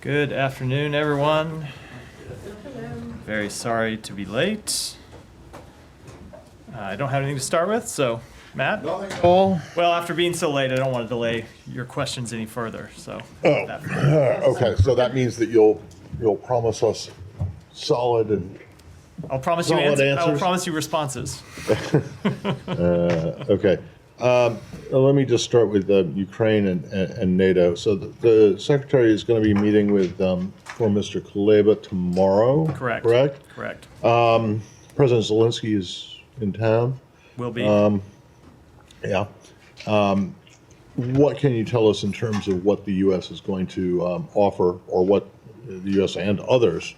Good afternoon, everyone. Hello. Very sorry to be late. I don't have anything to start with, so Matt? Nothing at all. Well, after being so late, I don't want to delay your questions any further, so. Oh, that- okay, so that means that you'll promise us solid and, I'll promise you Solid I'll answers. promise you responses. okay. Let me just start with Ukraine and NATO. So the Secretary is going to be meeting with former Mr. Kuleba tomorrow. Correct. Correct? Correct. President Zelensky is in town. Will be. Yeah. What can you tell us in terms of what the U.S. is going to offer, or what the U.S. and others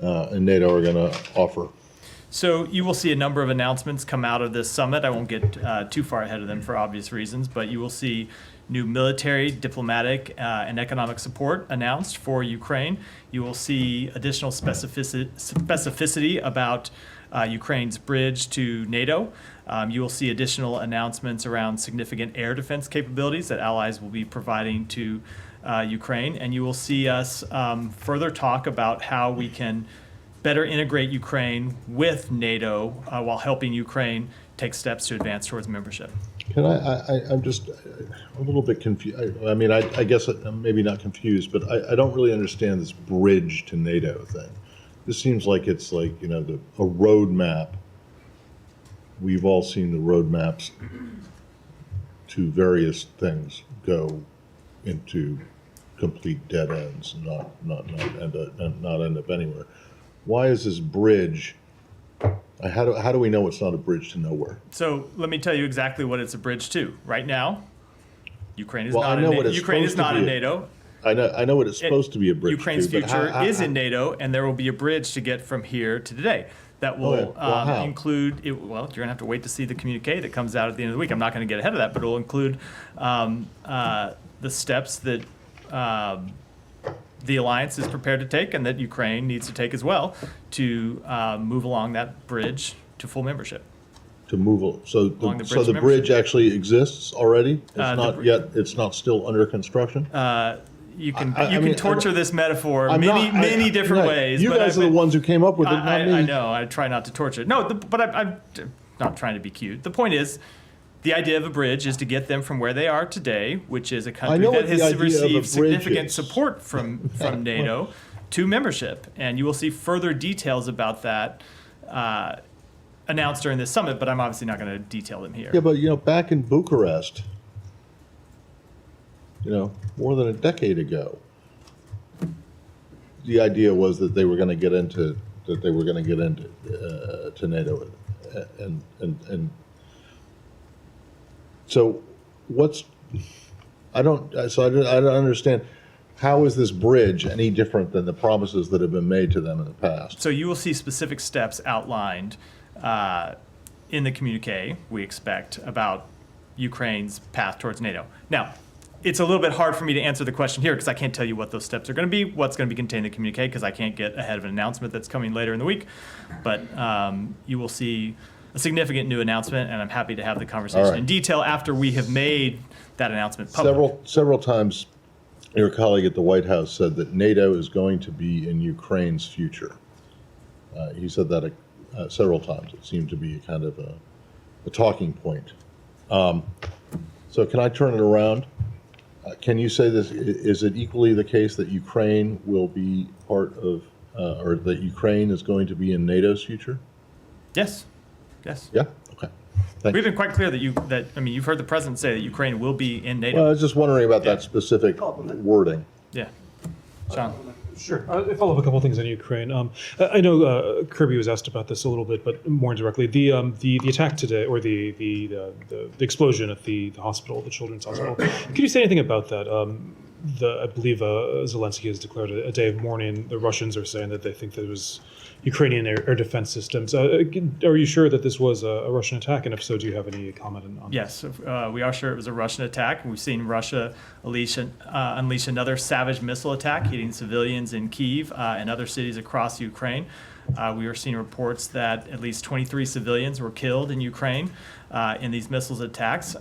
in NATO are going to offer? So you will see a number of announcements come out of this summit. I won't get too far ahead of them for obvious reasons, but you will see new military, diplomatic, and economic support announced for Ukraine. You will see additional specificity about Ukraine's bridge to NATO. You will see additional announcements around significant air defense capabilities that allies will be providing to Ukraine. And you will see us further talk about how we can better integrate Ukraine with NATO while helping Ukraine take steps to advance towards membership. I'm just a little bit confused. I mean, I guess I'm maybe not confused, but I don't really understand this bridge to NATO thing. This seems like it's like, a roadmap. We've all seen the roadmaps to various things go into complete dead ends, not end up anywhere. Why is this bridge? How do we know it's not a bridge to nowhere? So let me tell you exactly what it's a bridge to. Right now, Ukraine is Well, not I know in what it's Ukraine is supposed to not in be. NATO. I know what it's supposed to be a bridge Ukraine's to. but future is in NATO, and there will be a bridge to get from here to today. That will Okay. Well, how? include, you're going to have to wait to see the communique that comes out at the end of the week. I'm not going to get ahead of that, but it will include the steps that the alliance is prepared to take and that Ukraine needs to take as well to move along that bridge to full membership. To move, so Along the so bridge the membership. bridge actually exists already? It's The not br- yet, it's not still under construction? You can I you can mean, torture this metaphor I'm many not- different right. ways. You but guys are the ones who came up with it, not me. I know. I try not to torture it. No, but I'm not trying to be cute. The point is, the idea of a bridge is to get them from where they are today, which is a country know that what the has idea of a received bridge significant is. support from NATO, to membership. And you will see further details about that announced during this summit, but I'm obviously not going to detail them here. Yeah, but back in Bucharest, more than a decade ago, the idea was that they were going to get into to NATO, and so I don't understand. How is this bridge any different than the promises that have been made to them in the past? So you will see specific steps outlined in the communique, we expect, about Ukraine's path towards NATO. Now, it's a little bit hard for me to answer the question here because I can't tell you what those steps are going to be, what's going to be contained in the communique, because I can't get ahead of an announcement that's coming later in the week. But you will see a significant new announcement, and I'm happy to have the conversation All right. in detail after we have made that announcement public. Several times, your colleague at the White House said that NATO is going to be in Ukraine's future. He said that several times. It seemed to be kind of a talking point. So can I turn it around? Can you say this? Is it equally the case that Ukraine will be part of, or that Ukraine is going to be in NATO's future? Yes. Yes. Yeah. Okay. Thanks. We've been quite clear that you've heard the president say that Ukraine will be in NATO. Well, I was just wondering about Yeah. that specific wording. Yeah. Sean. Sure. I'll follow up a couple of things on Ukraine. I know Kirby was asked about this a little bit, but more directly, the attack today, or the explosion at the hospital, the children's hospital. Could you say anything about that? I believe Zelensky has declared a day of mourning. The Russians are saying that they think that it was Ukrainian air defense systems. Are you sure that this was a Russian attack? And if so, do you have any comment on Yes, we are sure it was a Russian attack. We've seen Russia unleash another savage missile attack hitting civilians in Kyiv and other cities across Ukraine. We are seeing reports that at least 23 civilians were killed in Ukraine in these missiles attacks.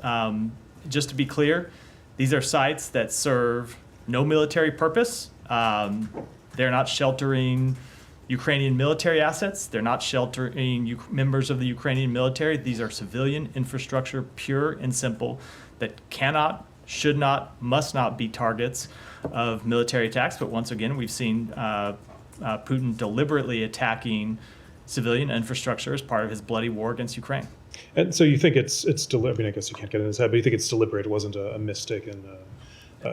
Just to be clear, these are sites that serve no military purpose. They're not sheltering Ukrainian military assets. They're not sheltering members of the Ukrainian military. These are civilian infrastructure, pure and simple, that cannot, should not, must not be targets of military attacks. But once again, we've seen Putin deliberately attacking civilian infrastructure as part of his bloody war against Ukraine. And so you think it's deliberate? I mean, I guess you can't get in his head, but you think it's deliberate? It wasn't a mistaken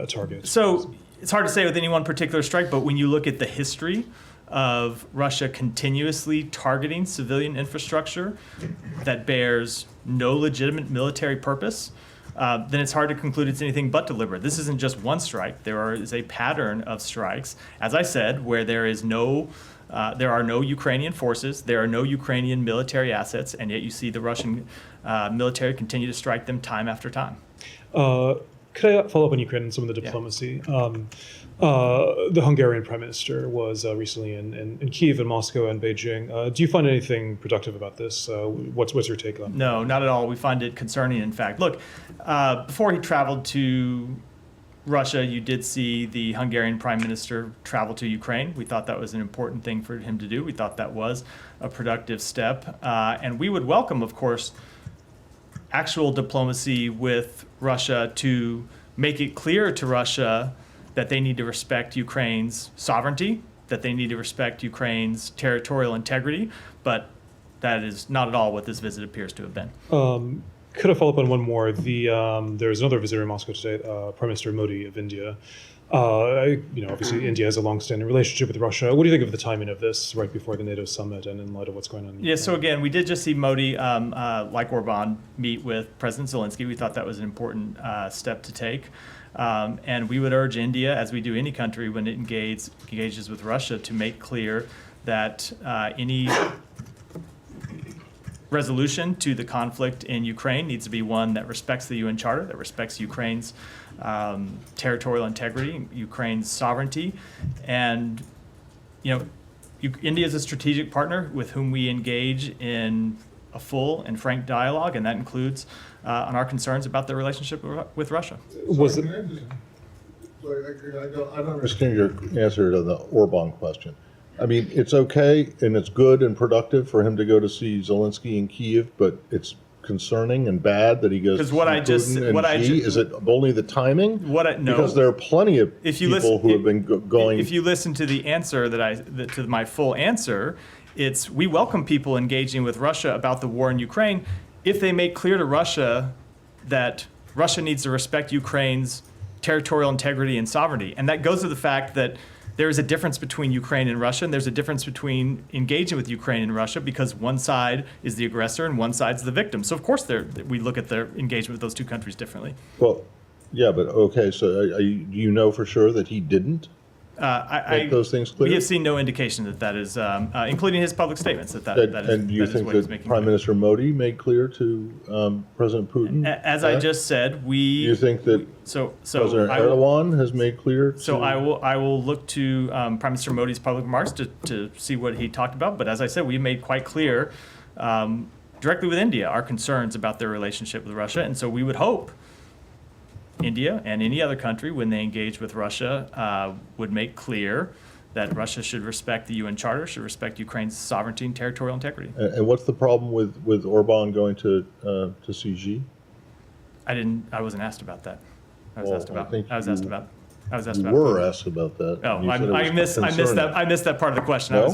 target? So it's hard to say with any one particular strike, but when you look at the history of Russia continuously targeting civilian infrastructure that bears no legitimate military purpose, then it's hard to conclude it's anything but deliberate. This isn't just one strike. There is a pattern of strikes, as I said, where there are no Ukrainian forces, there are no Ukrainian military assets, and yet you see the Russian military continue to strike them time after time. Could I follow up on Ukraine and some of the diplomacy? The Hungarian prime minister was recently in Kyiv and Moscow and Beijing. Do you find anything productive about this? What's your take on it? No, not at all. We find it concerning, in fact. Look, before he traveled to Russia, you did see the Hungarian prime minister travel to Ukraine. We thought that was an important thing for him to do. We thought that was a productive step. And we would welcome, of course, actual diplomacy with Russia to make it clear to Russia that they need to respect Ukraine's sovereignty, that they need to respect Ukraine's territorial integrity, but that is not at all what this visit appears to have been. Could I follow up on one more? There's another visitor in Moscow today, Prime Minister Modi of India. Obviously India has a long-standing relationship with Russia. What do you think of the timing of this right before the NATO summit and in light of what's going on? Yeah, so again, we did just see Modi, like Orban, meet with President Zelensky. We thought that was an important step to take. And we would urge India, as we do any country when it engages with Russia, to make clear that any resolution to the conflict in Ukraine needs to be one that respects the UN Charter, that respects Ukraine's territorial integrity, Ukraine's sovereignty. And, India is a strategic partner with whom we engage in a full and frank dialogue, and that includes on our concerns about their relationship with Russia. Was it? I don't understand your answer to the Orban question. I mean, it's okay and it's good and productive for him to go to see Zelensky in Kyiv, but it's concerning and bad that he goes to see Putin and Xi. Is it only the timing? No. Because there are plenty of people who have been going. If you listen to the answer to my full answer, it's we welcome people engaging with Russia about the war in Ukraine if they make clear to Russia that Russia needs to respect Ukraine's territorial integrity and sovereignty. And that goes to the fact that there is a difference between Ukraine and Russia, and there's a difference between engaging with Ukraine and Russia because one side is the aggressor and one side's the victim. So of course we look at their engagement with those two countries differently. Well, yeah, but okay, so do you know for sure that he didn't make those things clear? We have seen no indication that is, including his public statements, that is. And do you think that Prime Minister Modi made clear to President Putin? As I just said, Do you think that President Erdogan has made clear? So I will look to Prime Minister Modi's public remarks to see what he talked about. But as I said, we made quite clear directly with India our concerns about their relationship with Russia, and so we would hope India and any other country, when they engage with Russia, would make clear that Russia should respect the UN Charter, should respect Ukraine's sovereignty and territorial integrity. And what's the problem with Orban going to see Xi? I wasn't asked about that. I was asked about. You were asked about that. Oh, I missed that part of the question. No,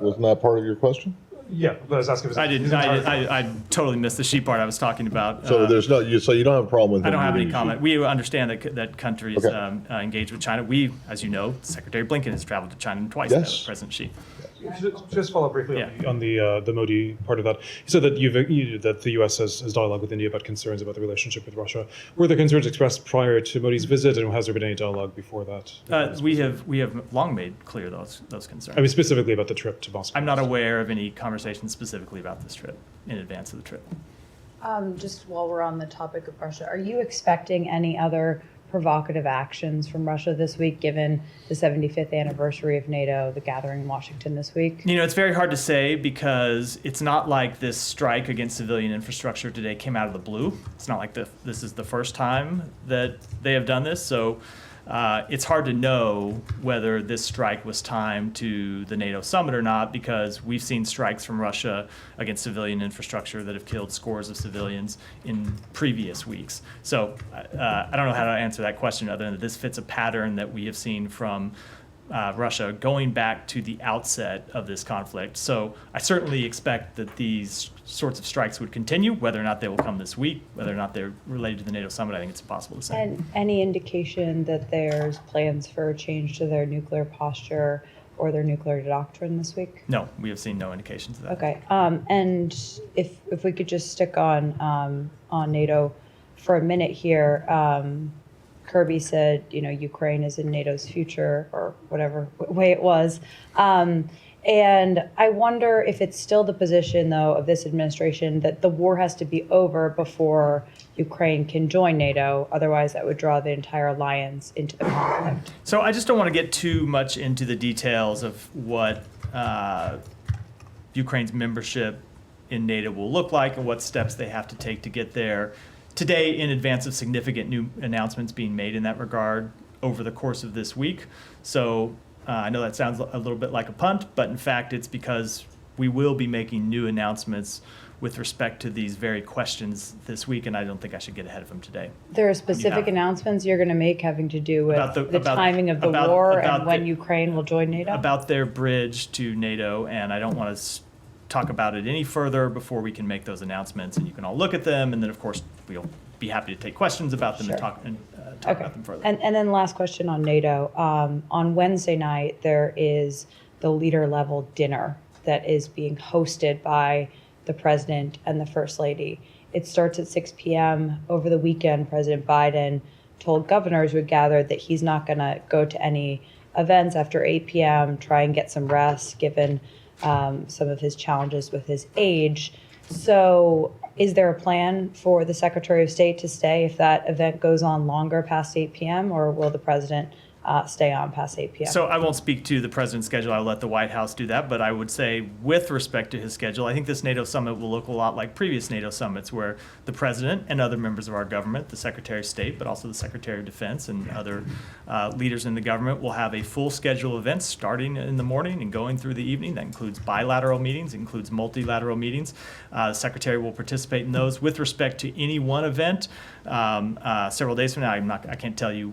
was not part of your question? Yeah, I was asking. I totally missed the Xi part I was talking about. So so you don't have a problem with him? I don't have any comment. We understand that countries engage with China. We, as you know, Secretary Blinken has traveled to China twice now with President Xi. Just follow up briefly on the Modi part of that. You said that that the U.S. has dialogue with India about concerns about the relationship with Russia. Were the concerns expressed prior to Modi's visit, and has there been any dialogue before that? We have long made clear those concerns. I mean, specifically about the trip to Moscow. I'm not aware of any conversation specifically about this trip in advance of the trip. Just while we're on the topic of Russia, are you expecting any other provocative actions from Russia this week, given the 75th anniversary of NATO, the gathering in Washington this week? It's very hard to say because it's not like this strike against civilian infrastructure today came out of the blue. It's not like this is the first time that they have done this. So It's hard to know whether this strike was timed to the NATO summit or not, because we've seen strikes from Russia against civilian infrastructure that have killed scores of civilians in previous weeks. So I don't know how to answer that question other than that this fits a pattern that we have seen from Russia going back to the outset of this conflict. So I certainly expect that these sorts of strikes would continue. Whether or not they will come this week, whether or not they're related to the NATO summit, I think it's impossible to say. And any indication that there's plans for a change to their nuclear posture or their nuclear doctrine this week? No, we have seen no indications of that. Okay. And if we could just stick on NATO for a minute here. Kirby said, Ukraine is in NATO's future, or whatever way it was. And I wonder if it's still the position, though, of this administration that the war has to be over before Ukraine can join NATO. Otherwise, that would draw the entire alliance into the conflict. So I just don't want to get too much into the details of what Ukraine's membership in NATO will look like and what steps they have to take to get there today, in advance of significant new announcements being made in that regard over the course of this week. So I know that sounds a little bit like a punt, but in fact, it's because we will be making new announcements with respect to these very questions this week, and I don't think I should get ahead of them today. There are specific announcements you're going to make having to do with the timing of the war and when Ukraine will join NATO? About their bridge to NATO, and I don't want to talk about it any further before we can make those announcements, and you can all look at them, and then of course we'll be happy to take questions about them. Sure. and talk about them further. And then last question on NATO. On Wednesday night, there is the leader level dinner that is being hosted by the president and the first lady. It starts at 6 p.m. Over the weekend, President Biden told governors who had gathered that he's not going to go to any events after 8 p.m., try and get some rest given some of his challenges with his age. So is there a plan for the Secretary of State to stay if that event goes on longer past 8 p.m., or will the president stay on past 8 p.m.? So I won't speak to the president's schedule. I'll let the White House do that. But I would say, with respect to his schedule, I think this NATO summit will look a lot like previous NATO summits, where the president and other members of our government, the Secretary of State, but also the Secretary of Defense and other leaders in the government, will have a full schedule of events starting in the morning and going through the evening. That includes bilateral meetings, includes multilateral meetings. The Secretary will participate in those. With respect to any one event, several days from now, I can't tell you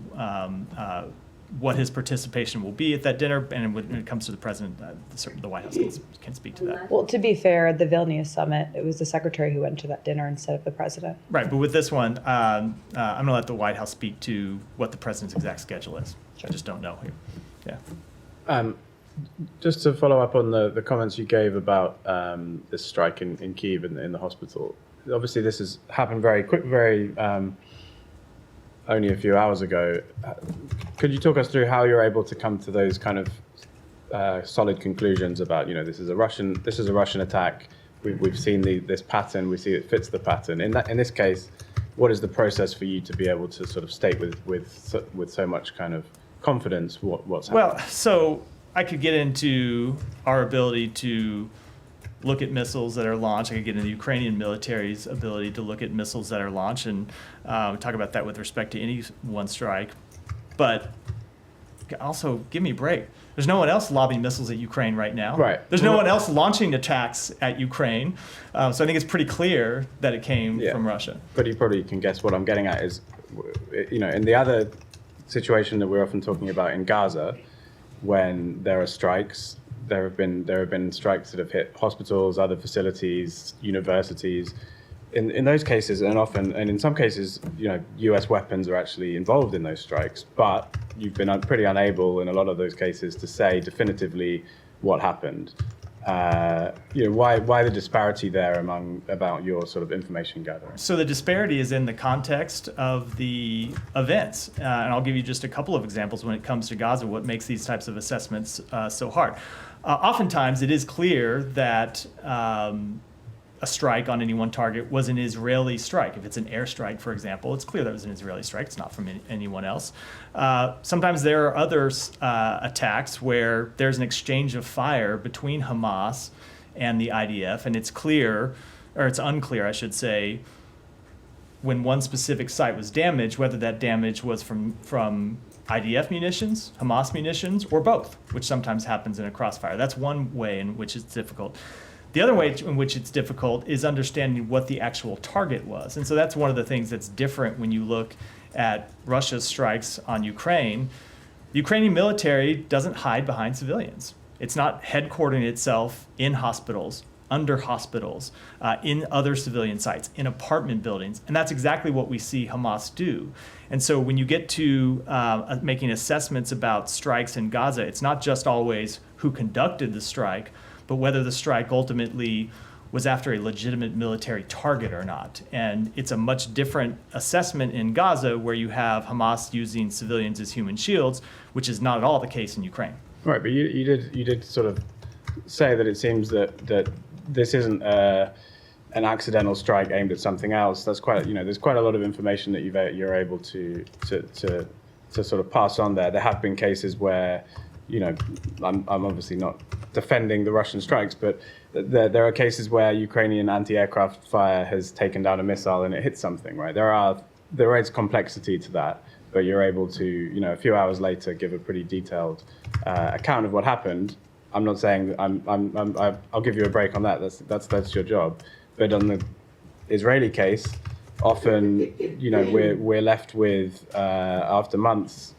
what his participation will be at that dinner, and when it comes to the president, the White House can speak to that. Well, to be fair, the Vilnius summit, it was the secretary who went to that dinner instead of the president. Right, but with this one, I'm going to let the White House speak to what the president's exact schedule is. I just don't know here. Yeah. Just to follow up on the comments you gave about this strike in Kyiv in the hospital. Obviously, this has happened very quick, only a few hours ago. Could you talk us through how you're able to come to those kind of solid conclusions about, this is a Russian attack. We've seen this pattern. We see it fits the pattern. In this case, what is the process for you to be able to sort of state with so much kind of confidence what's happening? Well, so I could get into our ability to look at missiles that are launched. I could get into the Ukrainian military's ability to look at missiles that are launched, and talk about that with respect to any one strike. But also, give me a break. There's no one else lobbing missiles at Ukraine right now. Right. There's no one else launching attacks at Ukraine. So I think it's pretty clear that it came from Russia. But you probably can guess what I'm getting at is, in the other situation that we're often talking about in Gaza, when there are strikes, there have been strikes that have hit hospitals, other facilities, universities. In those cases, and in some cases, U.S. weapons are actually involved in those strikes. But you've been pretty unable in a lot of those cases to say definitively what happened. Why the disparity there about your sort of information gathering? So the disparity is in the context of the events, and I'll give you just a couple of examples when it comes to Gaza. What makes these types of assessments so hard? Oftentimes, it is clear that a strike on any one target was an Israeli strike. If it's an airstrike, for example, it's clear that it was an Israeli strike. It's not from anyone else. Sometimes there are other attacks where there's an exchange of fire between Hamas and the IDF, and it's clear, or it's unclear, I should say, when one specific site was damaged, whether that damage was from IDF munitions, Hamas munitions, or both, which sometimes happens in a crossfire. That's one way in which it's difficult. The other way in which it's difficult is understanding what the actual target was. And so that's one of the things that's different when you look at Russia's strikes on Ukraine. The Ukrainian military doesn't hide behind civilians. It's not headquartering itself in hospitals, under hospitals, in other civilian sites, in apartment buildings. And that's exactly what we see Hamas do. And so when you get to making assessments about strikes in Gaza, it's not just always who conducted the strike, but whether the strike ultimately was after a legitimate military target or not. And it's a much different assessment in Gaza, where you have Hamas using civilians as human shields, which is not at all the case in Ukraine. Right, but you did sort of say that it seems that this isn't an accidental strike aimed at something else. That's quite, there's quite a lot of information that you're able to sort of pass on there. There have been cases where, I'm obviously not defending the Russian strikes, but there are cases where Ukrainian anti-aircraft fire has taken down a missile and it hits something, right? There is complexity to that, but you're able to, a few hours later, give a pretty detailed account of what happened. I'm not saying that I'll give you a break on that. That's your job. But on the Israeli case, often, we're left with after months,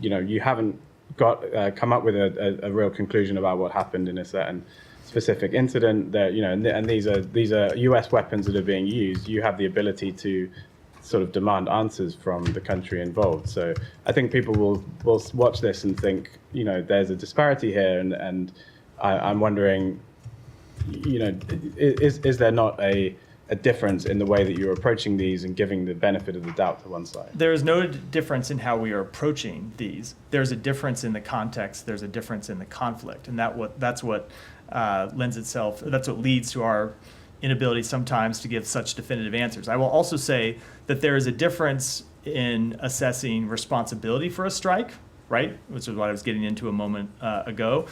you haven't come up with a real conclusion about what happened in a certain specific incident. That and these are U.S. weapons that are being used. You have the ability to sort of demand answers from the country involved. So I think people will watch this and think, there's a disparity here, and I'm wondering, is there not a difference in the way that you're approaching these and giving the benefit of the doubt to one side? There is no difference in how we are approaching these. There's a difference in the context. There's a difference in the conflict, and that's what leads to our inability sometimes to give such definitive answers. I will also say that there is a difference in assessing responsibility for a strike, right, which is what I was getting into a moment ago,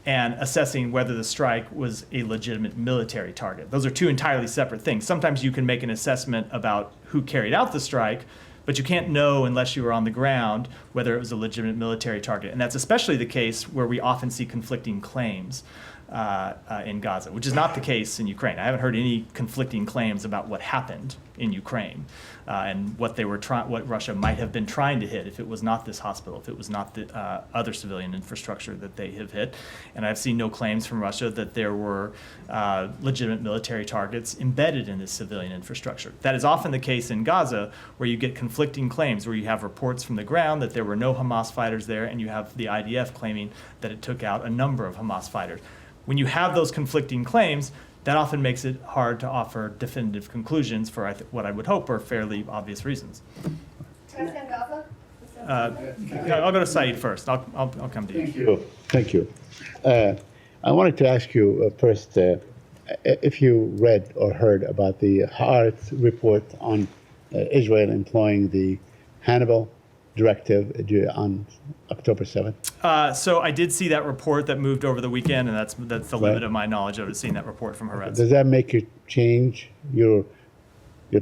and assessing whether the strike was a legitimate military target. Those are two entirely separate things. Sometimes you can make an assessment about who carried out the strike, but you can't know unless you were on the ground whether it was a legitimate military target. And that's especially the case where we often see conflicting claims in Gaza, which is not the case in Ukraine. I haven't heard any conflicting claims about what happened in Ukraine and what Russia might have been trying to hit if it was not this hospital, if it was not the other civilian infrastructure that they have hit. And I've seen no claims from Russia that there were legitimate military targets embedded in this civilian infrastructure. That is often the case in Gaza, where you get conflicting claims, where you have reports from the ground that there were no Hamas fighters there, and you have the IDF claiming that it took out a number of Hamas fighters. When you have those conflicting claims, that often makes it hard to offer definitive conclusions for what I would hope are fairly obvious reasons. Can I say Gaza? I'll go to Saeed first. I'll come to you. Thank you. I wanted to ask you first if you read or heard about the Haaretz report on Israel employing the Hannibal directive on October 7th? So I did see that report that moved over the weekend, and that's the limit of my knowledge of seeing that report from Haaretz. Does that make you change your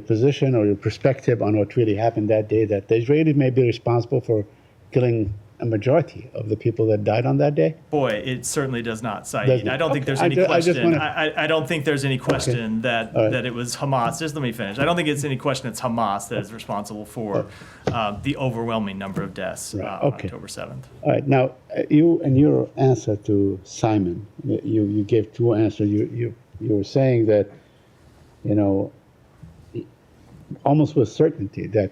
position or your perspective on what really happened that day, that the Israelis may be responsible for killing a majority of the people that died on that day? Boy, it certainly does not, Saeed. Doesn't. I don't think there's Okay. any question. I I don't think there's any question that All right. that it was Hamas. Just let me finish. I don't think it's any question it's Hamas that is responsible for the overwhelming number of deaths Right. on Okay. October 7th. All right. Now, you in your answer to Simon, you gave two answers. You were saying that, almost with certainty that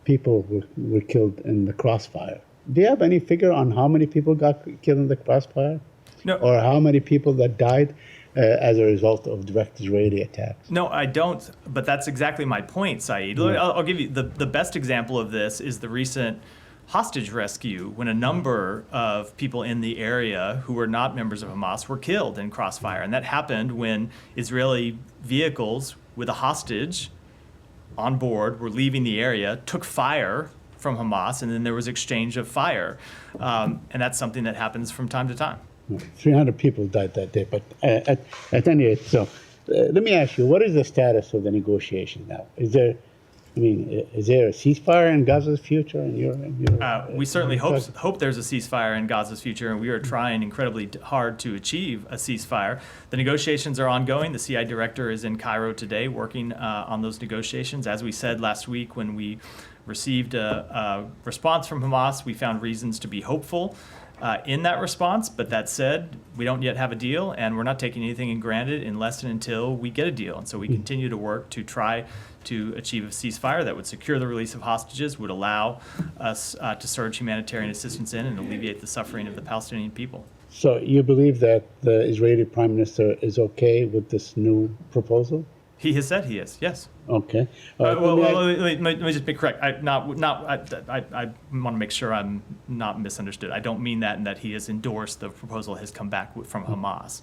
people were killed in the crossfire. Do you have any figure on how many people got killed in the crossfire? No. Or how many people that died as a result of direct Israeli attacks? No, I don't. But that's exactly my point, Saeed. I'll give you the best example of this is the recent hostage rescue, when a number of people in the area who were not members of Hamas were killed in crossfire. And that happened when Israeli vehicles with a hostage on board were leaving the area, took fire from Hamas, and then there was exchange of fire. And that's something that happens from time to time. 300 people died that day. But at any rate, so let me ask you, what is the status of the negotiation now? Is there I mean, is there a ceasefire in Gaza's future? We certainly hope there's a ceasefire in Gaza's future, and we are trying incredibly hard to achieve a ceasefire. The negotiations are ongoing. The CI director is in Cairo today working on those negotiations. As we said last week when we received a response from Hamas, we found reasons to be hopeful in that response. But that said, we don't yet have a deal, and we're not taking anything in granted unless and until we get a deal. And so we continue to work to try to achieve a ceasefire that would secure the release of hostages, would allow us to surge humanitarian assistance in and alleviate the suffering of the Palestinian people. So you believe that the Israeli Prime Minister is okay with this new proposal? He has said he is, yes. Okay. Let me just be correct. I want to make sure I'm not misunderstood. I don't mean that in that he has endorsed the proposal has come back from Hamas.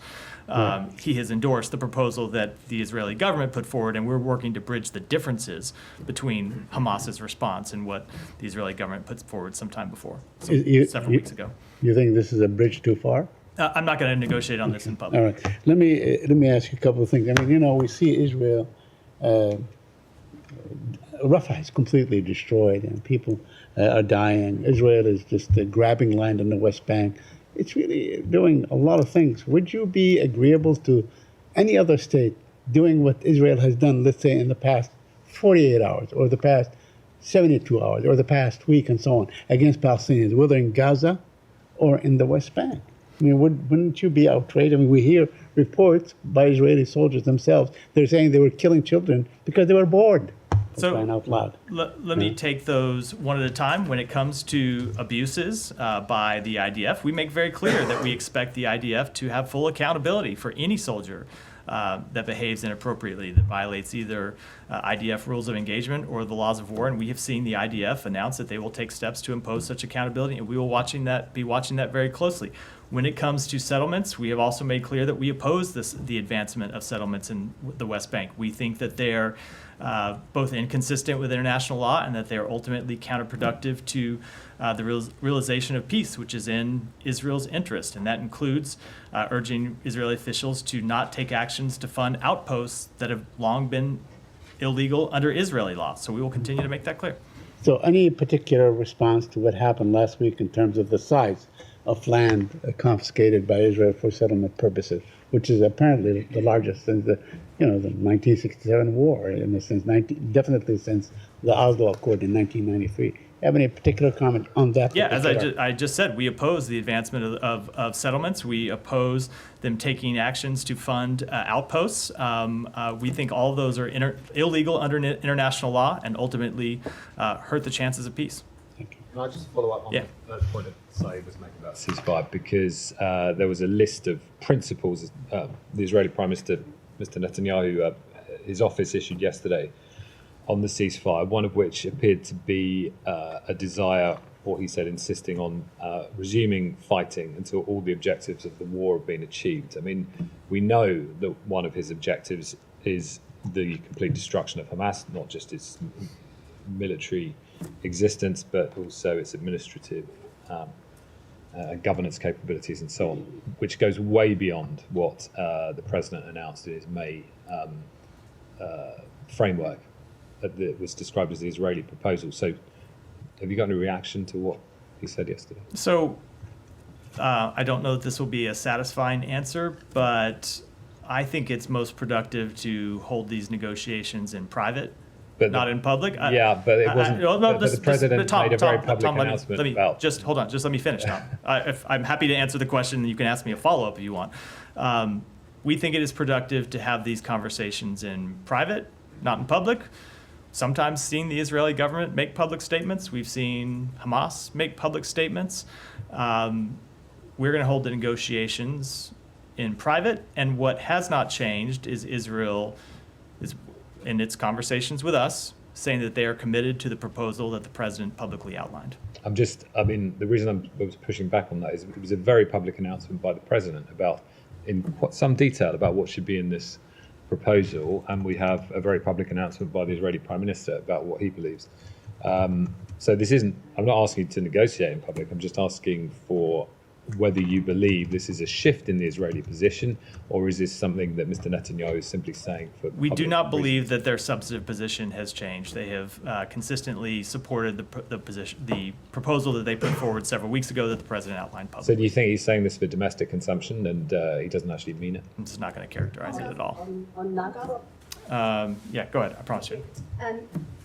He has endorsed the proposal that the Israeli government put forward, and we're working to bridge the differences between Hamas's response and what the Israeli government put forward sometime before, several weeks ago. You think this is a bridge too far? I'm not going to negotiate on this in public. All right. Let me ask you a couple of things. I mean, we see Israel, Rafah is completely destroyed, and people are dying. Israel is just grabbing land in the West Bank. It's really doing a lot of things. Would you be agreeable to any other state doing what Israel has done, let's say, in the past 48 hours, or the past 72 hours, or the past week, and so on, against Palestinians, whether in Gaza or in the West Bank? I mean, wouldn't you be outraged? I mean, we hear reports by Israeli soldiers themselves. They're saying they were killing children because they were bored. So Crying out loud. let me take those one at a time. When it comes to abuses by the IDF, we make very clear that we expect the IDF to have full accountability for any soldier that behaves inappropriately, that violates either IDF rules of engagement or the laws of war. And we have seen the IDF announce that they will take steps to impose such accountability, and we will be watching that very closely. When it comes to settlements, we have also made clear that we oppose the advancement of settlements in the West Bank. We think that they're both inconsistent with international law and that they are ultimately counterproductive to the realization of peace, which is in Israel's interest. And that includes urging Israeli officials to not take actions to fund outposts that have long been illegal under Israeli law. So we will continue to make that clear. So any particular response to what happened last week in terms of the size of land confiscated by Israel for settlement purposes, which is apparently the largest since the 1967 war, in a sense, definitely since the Oslo Accord in 1993. Have any particular comment on that? Yeah, as I just said, we oppose the advancement of settlements. We oppose them taking actions to fund outposts. We think all of those are illegal under international law and ultimately hurt the chances of peace. Can I just follow up on Yeah. that point that Saeed was making about ceasefire? Because there was a list of principles the Israeli Prime Minister, Mr. Netanyahu, his office issued yesterday on the ceasefire, one of which appeared to be a desire, or he said, insisting on resuming fighting until all the objectives of the war have been achieved. I mean, we know that one of his objectives is the complete destruction of Hamas, not just its military existence, but also its administrative governance capabilities and so on, which goes way beyond what the president announced in his May framework that was described as the Israeli proposal. So have you got any reaction to what he said yesterday? So I don't know that this will be a satisfying answer, but I think it's most productive to hold these negotiations in private, not in public. Yeah, but it wasn't. But the president made a very public announcement let me about. Just hold on. Just let me finish, Tom. I'm happy to answer the question, and you can ask me a follow-up if you want. We think it is productive to have these conversations in private, not in public. Sometimes seen the Israeli government make public statements. We've seen Hamas make public statements. We're going to hold the negotiations in private, and what has not changed is Israel is in its conversations with us saying that they are committed to the proposal that the president publicly outlined. I mean, the reason I was pushing back on that is it was a very public announcement by the president about, in some detail, about what should be in this proposal, and we have a very public announcement by the Israeli Prime Minister about what he believes. So this isn't, I'm not asking you to negotiate in public, I'm just asking for whether you believe this is a shift in the Israeli position, or is this something that Mr. Netanyahu is simply saying for We do public not reasons? believe that their substantive position has changed. They have consistently supported the proposal that they put forward several weeks ago that the president outlined So publicly. do you think he's saying this for domestic consumption and he doesn't actually mean it? I'm just not going to characterize it at all. On Gaza. Yeah, go ahead. I promise you.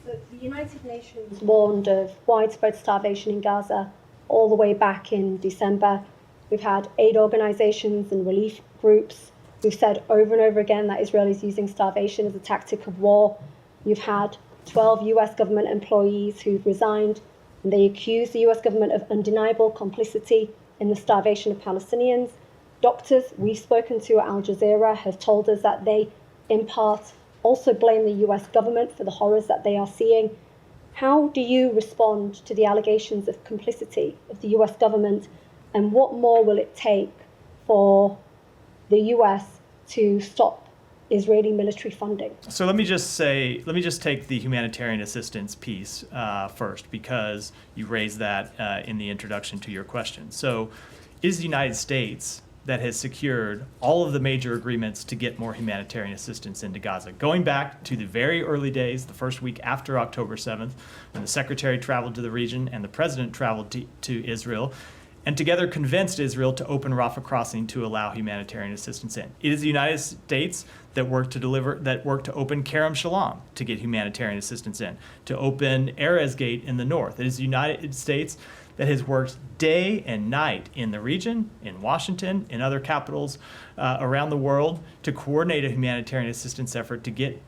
The United Nations warned of widespread starvation in Gaza all the way back in December. We've had aid organizations and relief groups who've said over and over again that Israel is using starvation as a tactic of war. You've had 12 US government employees who've resigned, and they accuse the US government of undeniable complicity in the starvation of Palestinians. Doctors we've spoken to at Al Jazeera have told us that they, in part, also blame the US government for the horrors that they are seeing. How do you respond to the allegations of complicity of the US government, and what more will it take for the US to stop Israeli military funding? So let me just take the humanitarian assistance piece first, because you raised that in the introduction to your question. So it is the United States that has secured all of the major agreements to get more humanitarian assistance into Gaza. Going back to the very early days, the first week after October 7th, when the secretary traveled to the region and the president traveled to Israel, and together convinced Israel to open Rafah crossing to allow humanitarian assistance in. It is the United States that worked to open Kerem Shalom to get humanitarian assistance in, to open Erez Gate in the north. It is the United States that has worked day and night in the region, in Washington, in other capitals around the world, to coordinate a humanitarian assistance effort to get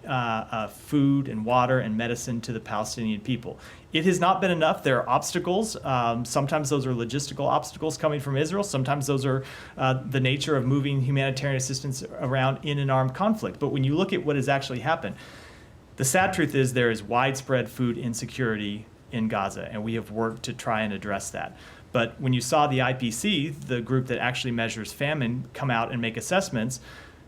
food and water and medicine to the Palestinian people. It has not been enough. There are obstacles. Sometimes those are logistical obstacles coming from Israel. Sometimes those are the nature of moving humanitarian assistance around in an armed conflict. But when you look at what has actually happened, the sad truth is there is widespread food insecurity in Gaza, and we have worked to try and address that. But when you saw the IPC, the group that actually measures famine, come out and make assessments,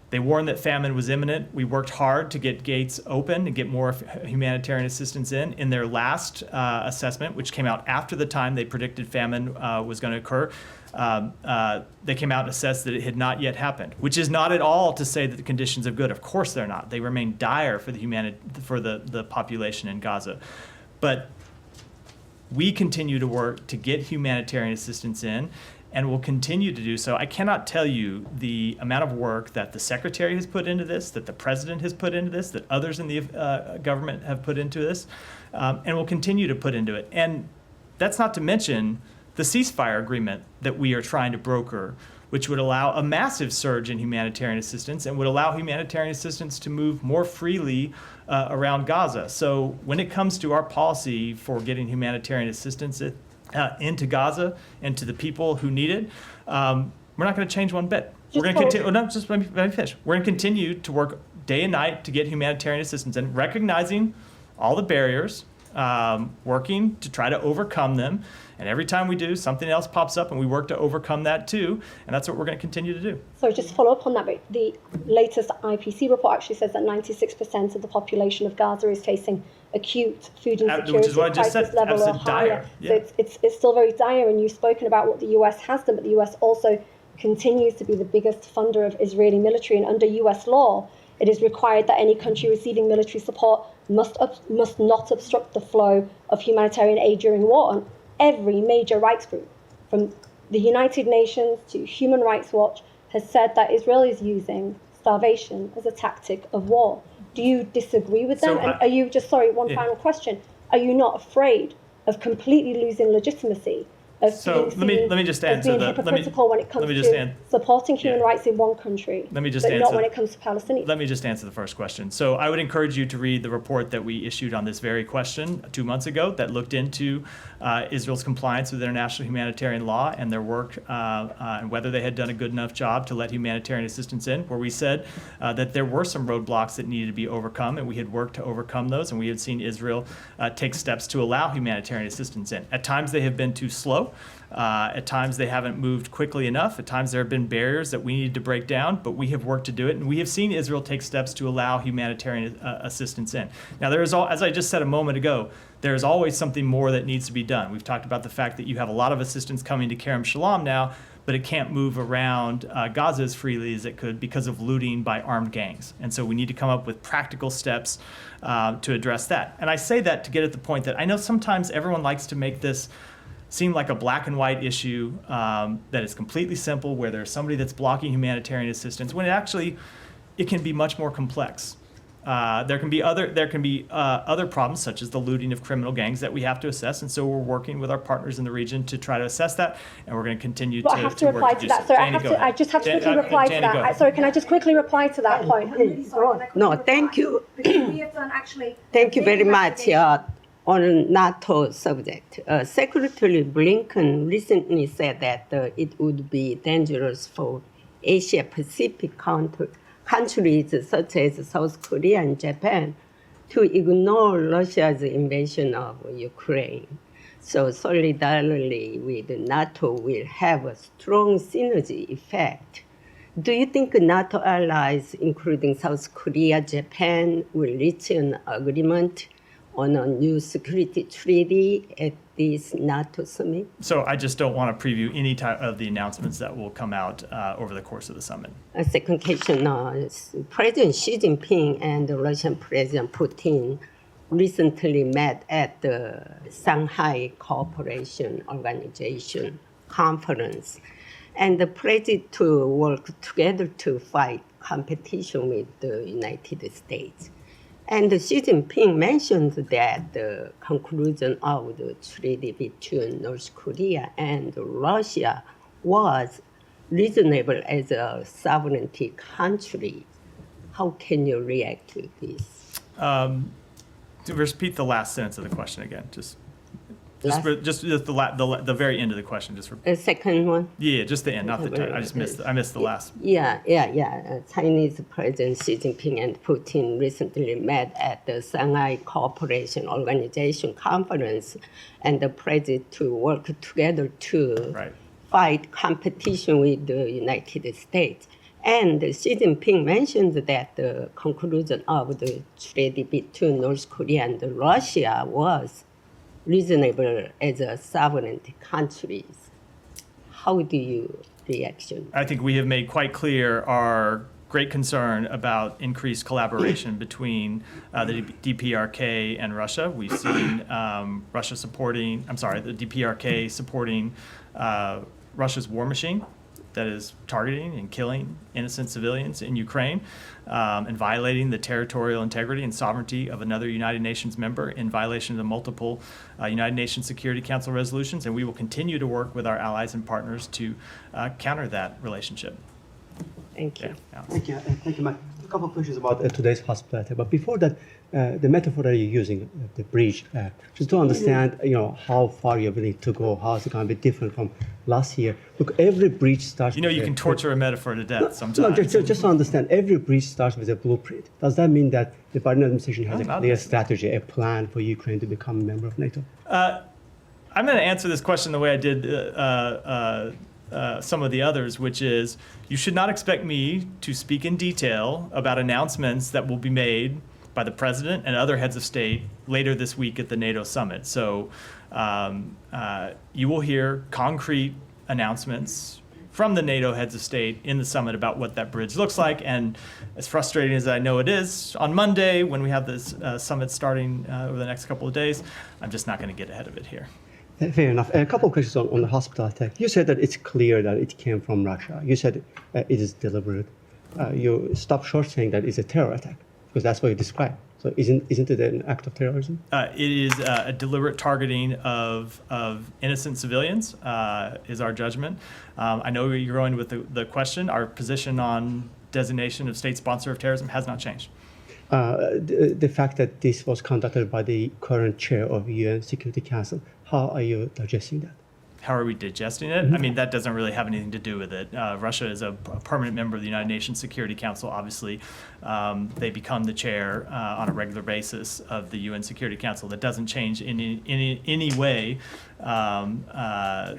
they warned that famine was imminent. We worked hard to get gates open and get more humanitarian assistance in. In their last assessment, which came out after the time they predicted famine was going to occur, they came out and assessed that it had not yet happened, which is not at all to say that the conditions are good. Of course they're not. They remain dire for the population in Gaza. But we continue to work to get humanitarian assistance in, and will continue to do so. I cannot tell you the amount of work that the secretary has put into this, that the president has put into this, that others in the government have put into this, and will continue to put into it. And that's not to mention the ceasefire agreement that we are trying to broker, which would allow a massive surge in humanitarian assistance and would allow humanitarian assistance to move more freely around Gaza. So when it comes to our policy for getting humanitarian assistance into Gaza and to the people who need it, we're not going to change one bit. We're going to continue. Oh, no, just let me finish. We're going to continue to work day and night to get humanitarian assistance in, recognizing all the barriers, working to try to overcome them. And every time we do, something else pops up, and we work to overcome that too. And that's what we're going to continue to do. So just to follow up on that, but the latest IPC report actually says that 96% of the population of Gaza is facing acute food insecurity, which is what I just crisis said, level or absolute higher. dire. Yeah. So it's still very dire, and you've spoken about what the US has done, but the US also continues to be the biggest funder of Israeli military, and under US law, it is required that any country receiving military support must not obstruct the flow of humanitarian aid during war. And every major rights group, from the United Nations to Human Rights Watch, has said that Israel is using starvation as a tactic of war. Do you disagree with them? So And are you, just sorry, one yeah. final question, are you not afraid of completely losing legitimacy? Of So being let me just seen as answer being that. hypocritical when it comes let me just to supporting human yeah. rights in one country, Let me just but answer. not when it comes to Palestinians? Let me just answer the first question. So I would encourage you to read the report that we issued on this very question 2 months ago that looked into Israel's compliance with international humanitarian law and their work and whether they had done a good enough job to let humanitarian assistance in, where we said that there were some roadblocks that needed to be overcome, and we had worked to overcome those, and we had seen Israel take steps to allow humanitarian assistance in. At times they have been too slow. At times they haven't moved quickly enough. At times there have been barriers that we need to break down, but we have worked to do it, and we have seen Israel take steps to allow humanitarian assistance in. Now, there is, as I just said a moment ago, there is always something more that needs to be done. We've talked about the fact that you have a lot of assistance coming to Kerem Shalom now, but it can't move around Gaza as freely as it could because of looting by armed gangs. And so we need to come up with practical steps to address that. And I say that to get at the point that I know sometimes everyone likes to make this seem like a black and white issue that is completely simple, where there's somebody that's blocking humanitarian assistance, when it can be much more complex. There can be other problems, such as the looting of criminal gangs, that we have to assess, and so we're working with our partners in the region to try to assess that, and we're going to continue But to I have to work reply to to do that. so. Sorry, Janie, go I ahead. just have to quickly Janie, reply to Janie, go that. ahead. Sorry, can I just quickly reply to that point? No, thank you. Because we have done actually. Thank you very much. On NATO subject, Secretary Blinken recently said that it would be dangerous for Asia Pacific countries such as South Korea and Japan to ignore Russia's invasion of Ukraine. So solidarity with NATO will have a strong synergy effect. Do you think NATO allies, including South Korea, Japan, will reach an agreement on a new security treaty at this NATO summit? So I just don't want to preview any type of the announcements that will come out over the course of the summit. A second question, President Xi Jinping and Russian President Putin recently met at the Shanghai Cooperation Organization conference, and pledged to work together to fight competition with the United States. And Xi Jinping mentioned that the conclusion of the treaty between North Korea and Russia was reasonable as a sovereignty country. How can you react to this? To repeat the last sentence of the question again, just the very end of the question. The second one? Yeah, just the end, not the time. I missed the last. Yeah. Chinese President Xi Jinping and Putin recently met at the Shanghai Cooperation Organization conference and pledged to work together to fight competition with the United States. And Xi Jinping mentioned that the conclusion of the treaty between North Korea and Russia was reasonable as a sovereignty countries. How do you react? I think we have made quite clear our great concern about increased collaboration between the DPRK and Russia. We've seen the DPRK supporting Russia's war machine that is targeting and killing innocent civilians in Ukraine, and violating the territorial integrity and sovereignty of another United Nations member in violation of the multiple United Nations Security Council resolutions. And we will continue to work with our allies and partners to counter that relationship. Thank you. Yeah, Thank you, Mike. A couple of questions about today's hospitality. But before that, the metaphor that you're using, the bridge, just to understand, how far you're willing to go, how is it going to be different from last year? Look, every bridge starts. You can torture a metaphor to death sometimes. No, just to understand, every bridge starts with a blueprint. Does that mean that the Biden administration has a clear strategy, a plan for Ukraine to become a member of NATO? I'm going to answer this question the way I did some of the others, which is you should not expect me to speak in detail about announcements that will be made by the president and other heads of state later this week at the NATO summit. So you will hear concrete announcements from the NATO heads of state in the summit about what that bridge looks like. And as frustrating as I know it is, on Monday when we have this summit starting over the next couple of days, I'm just not going to get ahead of it here. Fair enough. A couple of questions on the hospital attack. You said that it's clear that it came from Russia. You said it is deliberate. You stopped short saying that it's a terror attack, because that's what you described. So isn't it an act of terrorism? It is a deliberate targeting of innocent civilians, is our judgment. I know where you're going with the question. Our position on designation of state sponsor of terrorism has not changed. The fact that this was conducted by the current chair of UN Security Council, how are you digesting that? How are we digesting it? I mean, that doesn't really have anything to do with it. Russia is a permanent member of the United Nations Security Council. Obviously, they become the chair on a regular basis of the UN Security Council. That doesn't change in any way the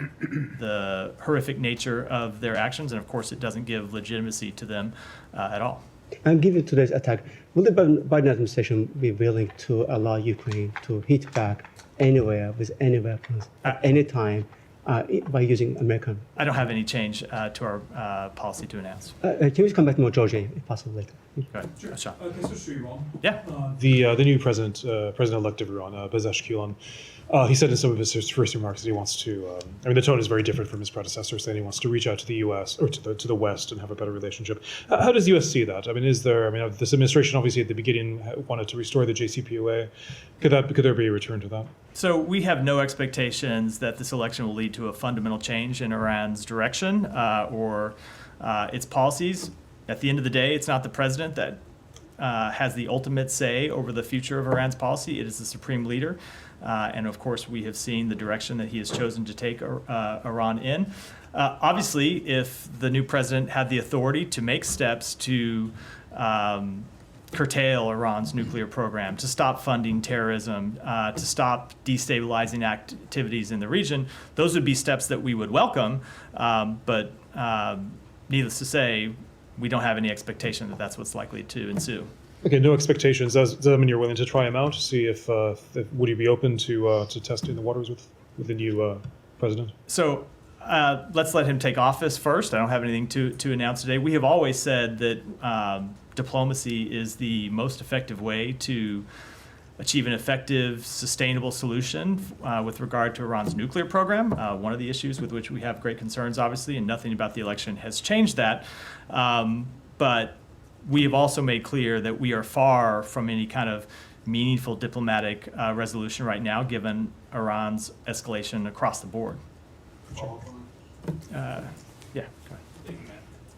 horrific nature of their actions, and of course, it doesn't give legitimacy to them at all. And given today's attack, will the Biden administration be willing to allow Ukraine to hit back anywhere with any weapons at any time by using American. I don't have any change to our policy to announce. Can we come back more Georgia, if possible, later? Go ahead. Sean. Can I switch to Iran? Yeah. The new president-elect of Iran, Pezeshkian, he said in some of his first remarks that he wants to. I mean, the tone is very different from his predecessor, saying he wants to reach out to the U.S. or to the West and have a better relationship. How does the U.S. see that? I mean, is there? I mean, this administration obviously at the beginning wanted to restore the JCPOA. Could there be a return to that? So we have no expectations that this election will lead to a fundamental change in Iran's direction or its policies. At the end of the day, it's not the president that has the ultimate say over the future of Iran's policy. It is the supreme leader. And of course, we have seen the direction that he has chosen to take Iran in. Obviously, if the new president had the authority to make steps to curtail Iran's nuclear program, to stop funding terrorism, to stop destabilizing activities in the region, those would be steps that we would welcome. But needless to say, we don't have any expectation that that's what's likely to ensue. Okay, no expectations. Does that mean you're willing to try him out? See if would you be open to testing the waters with the new president? So let's let him take office first. I don't have anything to announce today. We have always said that diplomacy is the most effective way to achieve an effective, sustainable solution with regard to Iran's nuclear program. One of the issues with which we have great concerns, obviously, and nothing about the election has changed that. But we have also made clear that we are far from any kind of meaningful diplomatic resolution right now, given Iran's escalation across the board. Yeah, go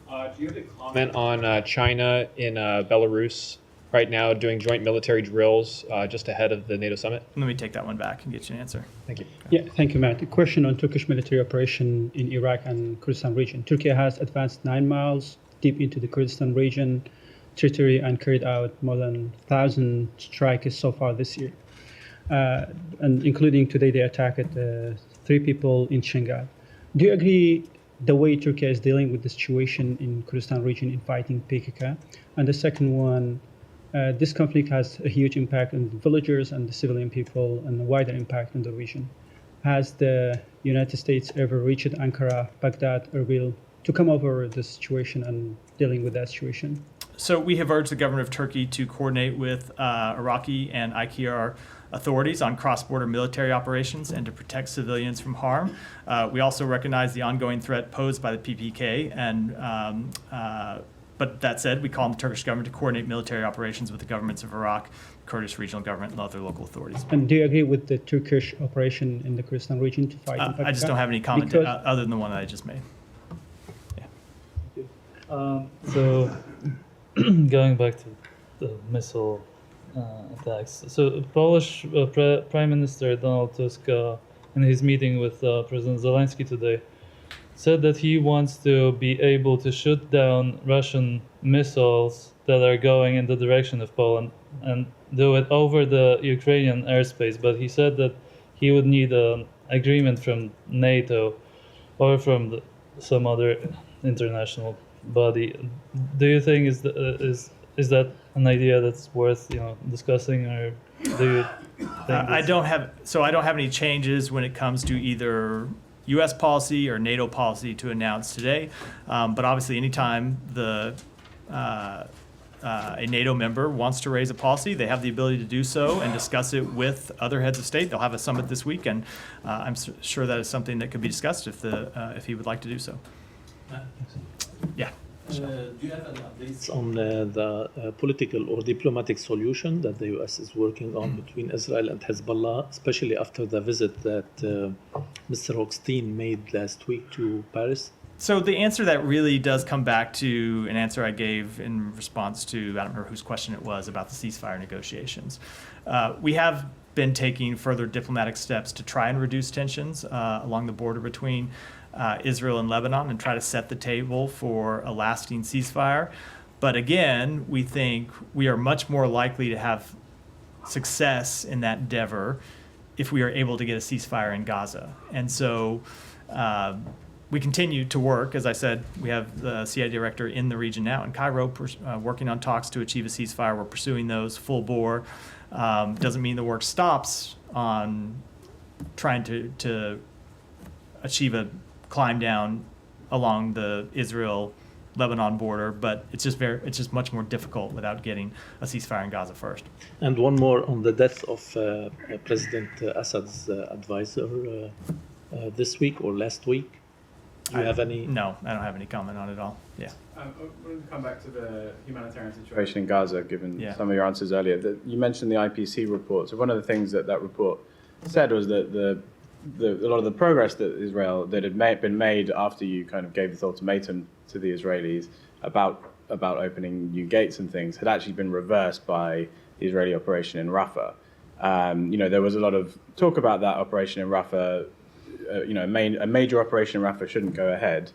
ahead. Do you have a comment on China in Belarus right now doing joint military drills just ahead of the NATO summit? Let me take that one back and get you an answer. Thank you. Yeah, thank you, Matt. A question on Turkish military operation in Iraq and Kurdistan region. Turkey has advanced 9 miles deep into the Kurdistan region territory and carried out more than 1,000 strikes so far this year. And including today, they attacked 3 people in Shingal. Do you agree the way Turkey is dealing with the situation in Kurdistan region in fighting PKK? And the second one, this conflict has a huge impact on the villagers and the civilian people and a wider impact on the region. Has the United States ever reached Ankara, Baghdad, Erbil to come over the situation and dealing with that situation? So we have urged the government of Turkey to coordinate with Iraqi and IKR authorities on cross-border military operations and to protect civilians from harm. We also recognize the ongoing threat posed by the PPK, and but that said, we call on the Turkish government to coordinate military operations with the governments of Iraq, Kurdish regional government, and other local authorities. And do you agree with the Turkish operation in the Kurdistan region to fight? I just don't have any comment other than the one that I just made. Yeah. So going back to the missile attacks. So Polish Prime Minister Donald Tusk, in his meeting with President Zelensky today, said that he wants to be able to shoot down Russian missiles that are going in the direction of Poland and do it over the Ukrainian airspace. But he said that he would need an agreement from NATO or from some other international body. Do you think is that an idea that's worth discussing, or do you think I don't have any changes when it comes to either U.S. policy or NATO policy to announce today. But obviously, anytime a NATO member wants to raise a policy, they have the ability to do so and discuss it with other heads of state. They'll have a summit this week, and I'm sure that is something that could be discussed if he would like to do so. Yeah. Do you have any updates on the political or diplomatic solution that the U.S. is working on between Israel and Hezbollah, especially after the visit that Mr. Hochstein made last week to Paris? So the answer that really does come back to an answer I gave in response to, I don't remember whose question it was, about the ceasefire negotiations. We have been taking further diplomatic steps to try and reduce tensions along the border between Israel and Lebanon and try to set the table for a lasting ceasefire. But again, we think we are much more likely to have success in that endeavor if we are able to get a ceasefire in Gaza. And so we continue to work. As I said, we have the CIA director in the region now in Cairo working on talks to achieve a ceasefire. We're pursuing those full bore. Doesn't mean the work stops on trying to achieve a climb down along the Israel-Lebanon border, but it's just much more difficult without getting a ceasefire in Gaza first. And one more on the death of President Assad's advisor this week or last week. Do you have any? No, I don't have any comment on it at all. Yeah. I want to come back to the humanitarian situation in Gaza, given Yeah. some of your answers earlier. You mentioned the IPC report. So one of the things that report said was that a lot of the progress that had been made after you kind of gave this ultimatum to the Israelis about opening new gates and things had actually been reversed by the Israeli operation in Rafah. There was a lot of talk about that operation in Rafah. A major operation in Rafah shouldn't go ahead.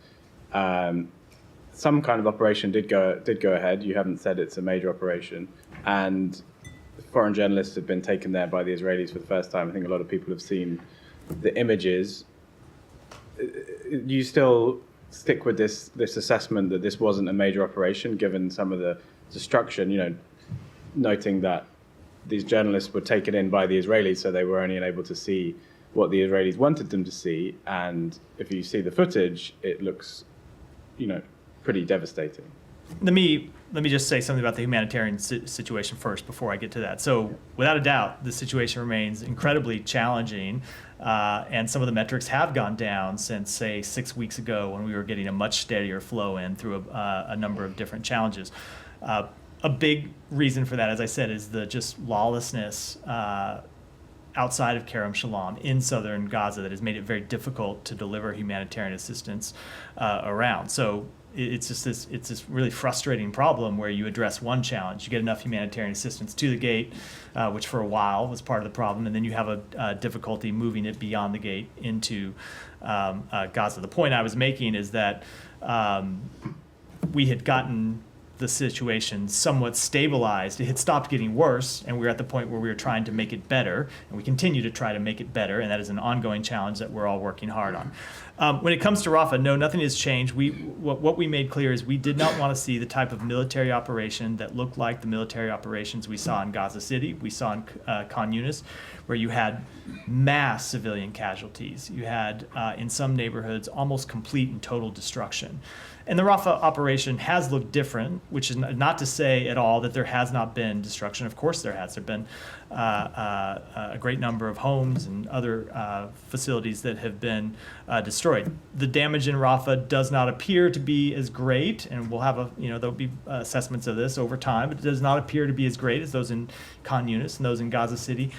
Some kind of operation did go ahead. You haven't said it's a major operation, and foreign journalists have been taken there by the Israelis for the first time. I think a lot of people have seen the images. You still stick with this assessment that this wasn't a major operation, given some of the destruction. Noting that these journalists were taken in by the Israelis, so they were only able to see what the Israelis wanted them to see. And if you see the footage, it looks, pretty devastating. Let me just say something about the humanitarian situation first before I get to that. So without a doubt, the situation remains incredibly challenging, and some of the metrics have gone down since, say, 6 weeks ago when we were getting a much steadier flow in through a number of different challenges. A big reason for that, as I said, is the just lawlessness outside of Kerem Shalom in southern Gaza that has made it very difficult to deliver humanitarian assistance around. So it's this really frustrating problem where you address one challenge, you get enough humanitarian assistance to the gate, which for a while was part of the problem, and then you have a difficulty moving it beyond the gate into Gaza. The point I was making is that we had gotten the situation somewhat stabilized. It had stopped getting worse, and we were at the point where we were trying to make it better, and we continue to try to make it better, and that is an ongoing challenge that we're all working hard on. When it comes to Rafah, no, nothing has changed. What we made clear is we did not want to see the type of military operation that looked like the military operations we saw in Gaza City, we saw in Khan Yunis, where you had mass civilian casualties. You had, in some neighborhoods, almost complete and total destruction. And the Rafah operation has looked different, which is not to say at all that there has not been destruction. Of course there has. There have been a great number of homes and other facilities that have been destroyed. The damage in Rafah does not appear to be as great, and we'll have there'll be assessments of this over time, but it does not appear to be as great as those in Khan Yunis and those in Gaza City.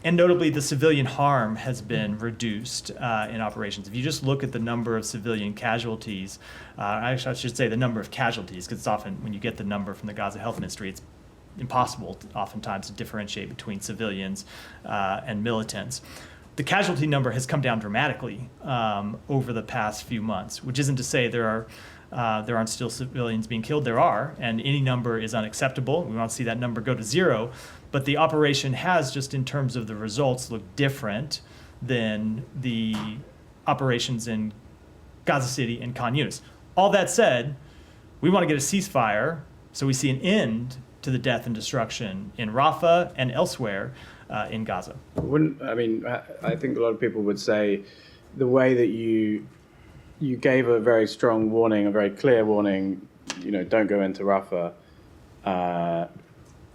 And notably, the civilian harm has been reduced in operations. If you just look at the number of civilian casualties, actually I should say the number of casualties, because it's often, when you get the number from the Gaza Health Ministry, it's impossible oftentimes to differentiate between civilians and militants. The casualty number has come down dramatically over the past few months, which isn't to say there aren't still civilians being killed. There are, and any number is unacceptable. We want to see that number go to zero. But the operation has, just in terms of the results, looked different than the operations in Gaza City and Khan Yunis. All that said, we want to get a ceasefire so we see an end to the death and destruction in Rafah and elsewhere in Gaza. I think a lot of people would say the way that you gave a very strong warning, a very clear warning, don't go into Rafah.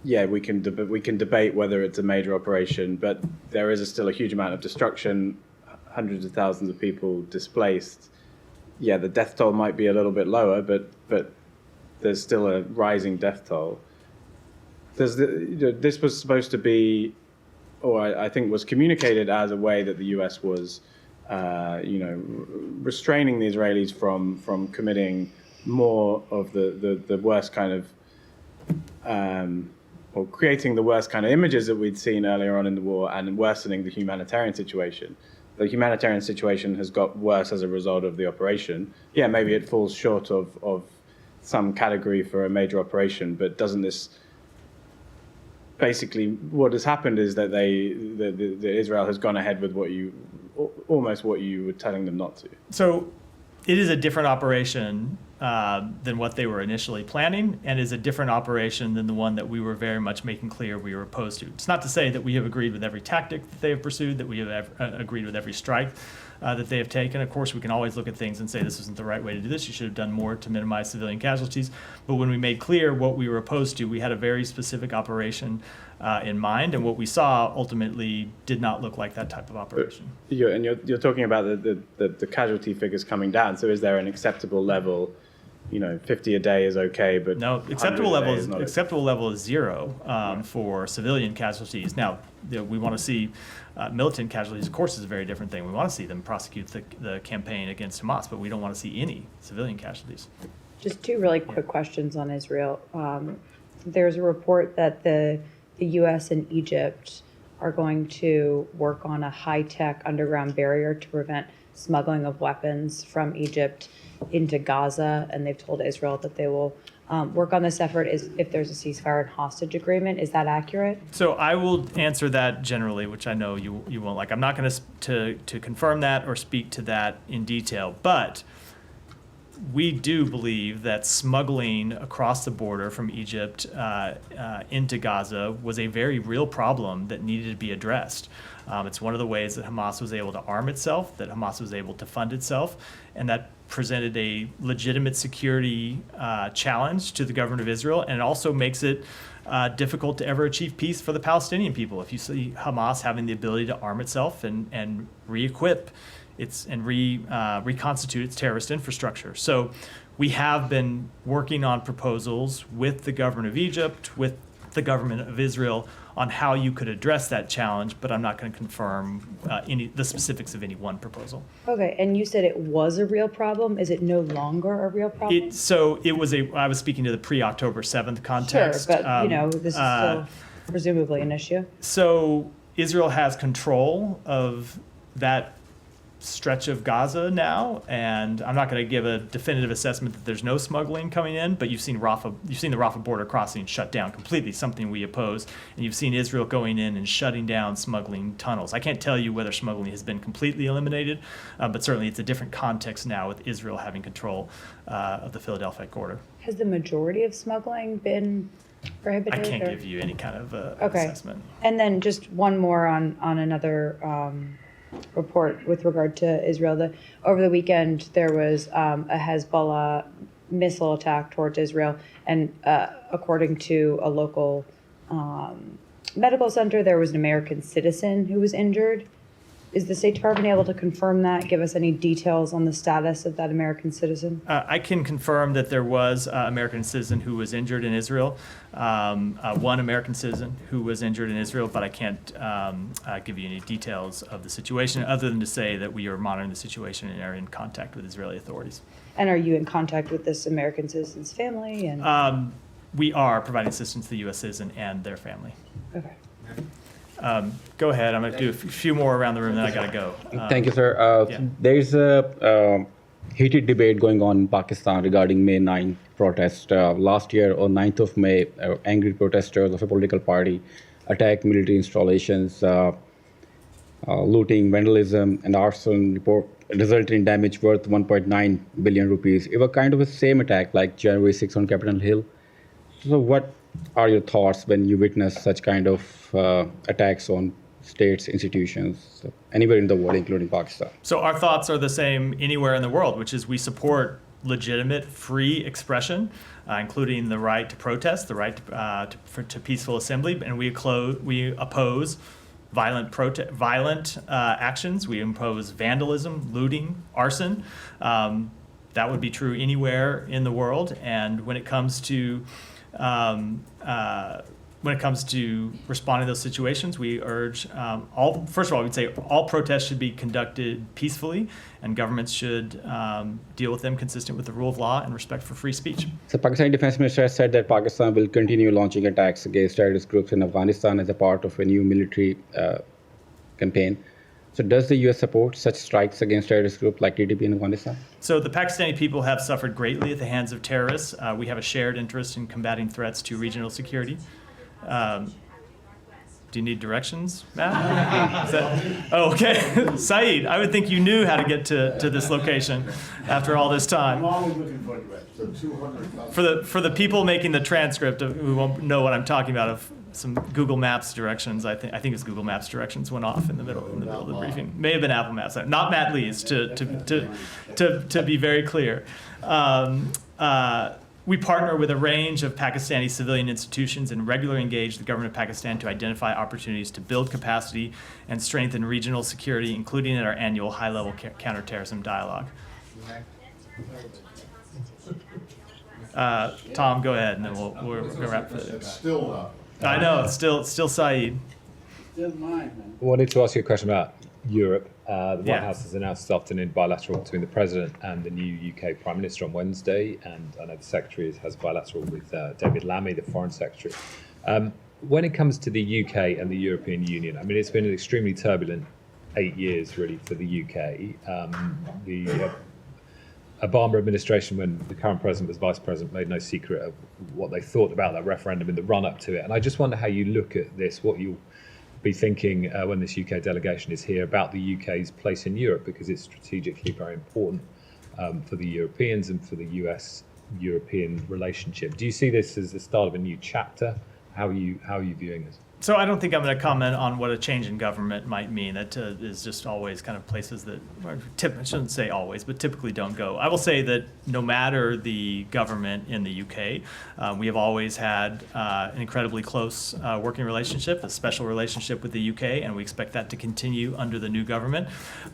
We can debate whether it's a major operation, but there is still a huge amount of destruction, hundreds of thousands of people displaced. Yeah, the death toll might be a little bit lower, but there's still a rising death toll. This was supposed to be, or I think was communicated as a way that the U.S. was, restraining the Israelis from committing more of the worst kind of, or creating the worst kind of images that we'd seen earlier on in the war, and worsening the humanitarian situation. The humanitarian situation has got worse as a result of the operation. Yeah, maybe it falls short of some category for a major operation, but doesn't this basically, what has happened is that Israel has gone ahead with almost what you were telling them not to. So it is a different operation than what they were initially planning, and is a different operation than the one that we were very much making clear we were opposed to. It's not to say that we have agreed with every tactic that they have pursued, that we have agreed with every strike that they have taken. Of course, we can always look at things and say this isn't the right way to do this. You should have done more to minimize civilian casualties. But when we made clear what we were opposed to, we had a very specific operation in mind, and what we saw ultimately did not look like that type of operation. You're talking about the casualty figures coming down. So is there an acceptable level? 50 a day is okay, but no, acceptable level is zero for civilian casualties. Now, we want to see militant casualties. Of course, is a very different thing. We want to see them prosecute the campaign against Hamas, but we don't want to see any civilian casualties. Just two really quick questions on Israel. There's a report that the U.S. and Egypt are going to work on a high-tech underground barrier to prevent smuggling of weapons from Egypt into Gaza, and they've told Israel that they will work on this effort if there's a ceasefire and hostage agreement. Is that accurate? So I will answer that generally, which I know you won't like. I'm not going to confirm that or speak to that in detail, but we do believe that smuggling across the border from Egypt into Gaza was a very real problem that needed to be addressed. It's one of the ways that Hamas was able to arm itself, that Hamas was able to fund itself, and that presented a legitimate security challenge to the government of Israel, and it also makes it difficult to ever achieve peace for the Palestinian people. If you see Hamas having the ability to arm itself and re-equip reconstitute its terrorist infrastructure. So we have been working on proposals with the government of Egypt, with the government of Israel, on how you could address that challenge, but I'm not going to confirm the specifics of any one proposal. Okay, and you said it was a real problem. Is it no longer a real problem? I was speaking to the pre-October 7th context. Sure, but this is still presumably an issue. So Israel has control of that stretch of Gaza now, and I'm not going to give a definitive assessment that there's no smuggling coming in, but you've seen the Rafah border crossing shut down completely, something we oppose, and you've seen Israel going in and shutting down smuggling tunnels. I can't tell you whether smuggling has been completely eliminated, but certainly it's a different context now with Israel having control of the Philadelphia border. Has the majority of smuggling been prohibited? I can't give you any kind of assessment. And then just one more on another report with regard to Israel. Over the weekend, there was a Hezbollah missile attack towards Israel, and according to a local medical center, there was an American citizen who was injured. Is the State Department able to confirm that? Give us any details on the status of that American citizen? I can confirm that there was an American citizen who was injured in Israel, one American citizen who was injured in Israel, but I can't give you any details of the situation other than to say that we are monitoring the situation and are in contact with Israeli authorities. And are you in contact with this American citizen's family? And we are providing assistance to the U.S. citizen and their family. Okay. Go ahead. I'm going to do a few more around the room, then I got to go. Thank you, sir. There is a heated debate going on in Pakistan regarding May 9th protest. Last year, on 9th of May, angry protesters of a political party attacked military installations, looting, vandalism, and arson resulted in damage worth 1.9 billion rupees. It was kind of the same attack like January 6th on Capitol Hill. So what are your thoughts when you witness such kind of attacks on states, institutions, anywhere in the world, including Pakistan? So our thoughts are the same anywhere in the world, which is we support legitimate, free expression, including the right to protest, the right to peaceful assembly, and we oppose violent actions. We oppose vandalism, looting, arson. That would be true anywhere in the world. And when it comes to responding to those situations, we urge first of all, we'd say all protests should be conducted peacefully, and governments should deal with them consistent with the rule of law and respect for free speech. So Pakistani Defense Minister has said that Pakistan will continue launching attacks against terrorist groups in Afghanistan as a part of a new military campaign. So does the U.S. support such strikes against terrorist groups like TTP in Afghanistan? So the Pakistani people have suffered greatly at the hands of terrorists. We have a shared interest in combating threats to regional security. Do you need directions, Matt? Oh, okay. Saeed, I would think you knew how to get to this location after all this time. I'm always looking for directions. So 200. For the people making the transcript who won't know what I'm talking about, of some Google Maps directions, I think it's Google Maps directions went off in the middle of the briefing. May have been Apple Maps, not Matt Lee's. To be very clear. We partner with a range of Pakistani civilian institutions and regularly engage the government of Pakistan to identify opportunities to build capacity and strengthen regional security, including at our annual high-level counterterrorism dialogue. Tom, go ahead, and then we'll wrap for this. It's still up. I know, it's still Saeed. Still mine, man. I wanted to ask you a question about Europe. The White Yeah. House has announced this afternoon bilateral between the President and the new UK Prime Minister on Wednesday, and I know the Secretary has bilateral with David Lammy, the Foreign Secretary. When it comes to the UK and the European Union, I mean, it's been an extremely turbulent 8 years, really, for the UK. The Obama administration, when the current president was vice president, made no secret of what they thought about that referendum in the run-up to it. And I just wonder how you look at this, what you'll be thinking when this UK delegation is here about the UK's place in Europe, because it's strategically very important for the Europeans and for the US-European relationship. Do you see this as the start of a new chapter? How are you viewing this? So I don't think I'm going to comment on what a change in government might mean. That is just always kind of places that, I shouldn't say always, but typically don't go. I will say that no matter the government in the UK, we have always had an incredibly close working relationship, a special relationship with the UK, and we expect that to continue under the new government.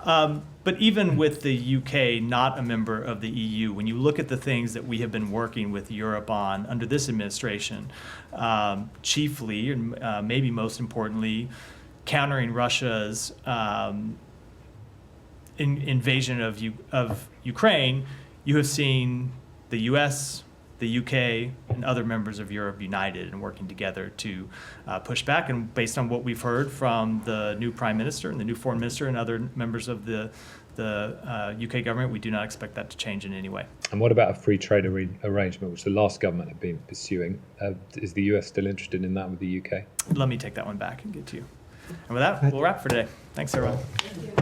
But even with the UK not a member of the EU, when you look at the things that we have been working with Europe on under this administration, chiefly, and maybe most importantly, countering Russia's invasion of Ukraine, you have seen the US, the UK, and other members of Europe united and working together to push back. And based on what we've heard from the new Prime Minister and the new Foreign Minister and other members of the UK government, we do not expect that to change in any way. And what about a free trade arrangement, which the last government had been pursuing? Is the US still interested in that with the UK? Let me take that one back and get to you. And with that, we'll wrap for today. Thanks, everyone. Thank you.